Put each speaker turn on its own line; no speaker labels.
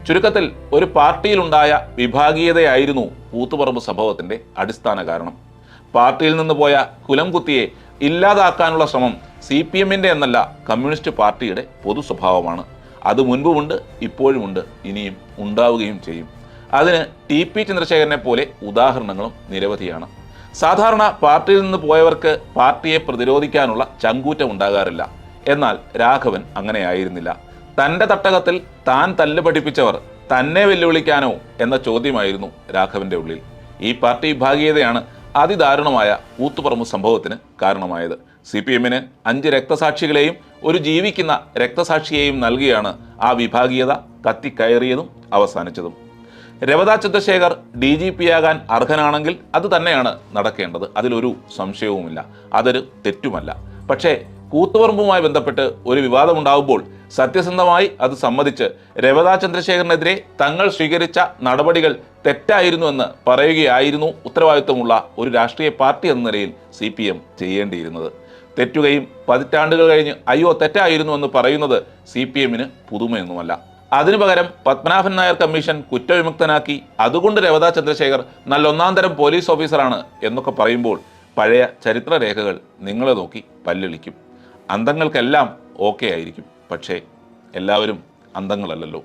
ചുരുക്കത്തിൽ ഒരു പാർട്ടിയിലുണ്ടായ വിഭാഗീയതയായിരുന്നു കൂത്തുപറമ്പ് സംഭവത്തിന്റെ അടിസ്ഥാന കാരണം. പാർട്ടിയിൽ നിന്ന് പോയ കുലംകുത്തിയെ ഇല്ലാതാക്കാനുള്ള ശ്രമം CPM-ന്റെ എന്നല്ല കമ്മ്യൂണിസ്റ്റ് പാർട്ടിയുടെ പൊതു സ്വഭാവമാണ്. അത് മുൻപുമുണ്ട്, ഇപ്പോഴുമുണ്ട്, ഇനിയും ഉണ്ടാവുകയും ചെയ്യും. അതിന് TP ചന്ദ്രശേഖരനെ പോലെ ഉദാഹരണങ്ങളും നിരവധിയാണ്. സാധാരണ പാർട്ടിയിൽ നിന്ന് പോയവർക്ക് പാർട്ടിയെ പ്രതിരോധിക്കാനുള്ള ചങ്കൂറ്റം ഉണ്ടാകാറില്ല. എന്നാൽ രാഘവൻ അങ്ങനെയായിരുന്നില്ല. തൻ്റെ തട്ടകത്തിൽ താൻ തല്ല് പഠിപ്പിച്ചവർ തന്നെ വെല്ലുവിളിക്കാനോ എന്ന ചോദ്യമായിരുന്നു രാഘവന്റെ ഉള്ളിൽ. ഈ പാർട്ടി വിഭാഗീയതയാണ് അതിദാരുണമായ കൂത്തുപറമ്പ് സംഭവത്തിന് കാരണമായത്. CPM-ന് 5 രക്തസാക്ഷികളെയും ഒരു ജീവിക്കുന്ന രക്തസാക്ഷിയെയും നൽകിയാണ് ആ വിഭാഗീയത കത്തിക്കയറിയതും അവസാനിച്ചതും. രവത ചന്ദ്രശേഖർ DGP ആകാൻ അർഹനാണെങ്കിൽ അത് തന്നെയാണ് നടക്കേണ്ടത്, അതിലൊരു സംശയവുമില്ല. അതൊരു തെറ്റുമല്ല. പക്ഷേ കൂത്തുപറമ്പുമായി ബന്ധപ്പെട്ട് ഒരു വിവാദമുണ്ടാകുമ്പോൾ സത്യസന്ധമായി അത് സമ്മതിച്ച് രവത ചന്ദ്രശേഖരനെതിരെ തങ്ങൾ സ്വീകരിച്ച നടപടികൾ തെറ്റായിരുന്നുവെന്ന് പറയുകയായിരുന്നു ഉത്തരവാദിത്വമുള്ള ഒരു രാഷ്ട്രീയ പാർട്ടി എന്ന നിലയിൽ CPM ചെയ്യേണ്ടിയിരുന്നത്. തെറ്റുകയും പതിറ്റാണ്ടുകൾ കഴിഞ്ഞ് അയ്യോ തെറ്റായിരുന്നുവെന്ന് പറയുന്നത് CPM-ന് പുതുമയൊന്നുമല്ല. അതിനു പകരം പത്മനാഭൻ നായർ കമ്മീഷൻ കുറ്റവിമുക്തനാക്കി, അതുകൊണ്ട് രവത ചന്ദ്രശേഖർ നല്ല ഒന്നാം തരം പോലീസ് ഓഫീസറാണ് എന്നൊക്കെ പറയുമ്പോൾ പഴയ ചരിത്രരേഖകൾ നിങ്ങളെ നോക്കി പല്ലിളിക്കും. അന്തങ്ങൾക്കെല്ലാം ഓക്കെ ആയിരിക്കും, പക്ഷേ എല്ലാവരും അന്തങ്ങളല്ലല്ലോ.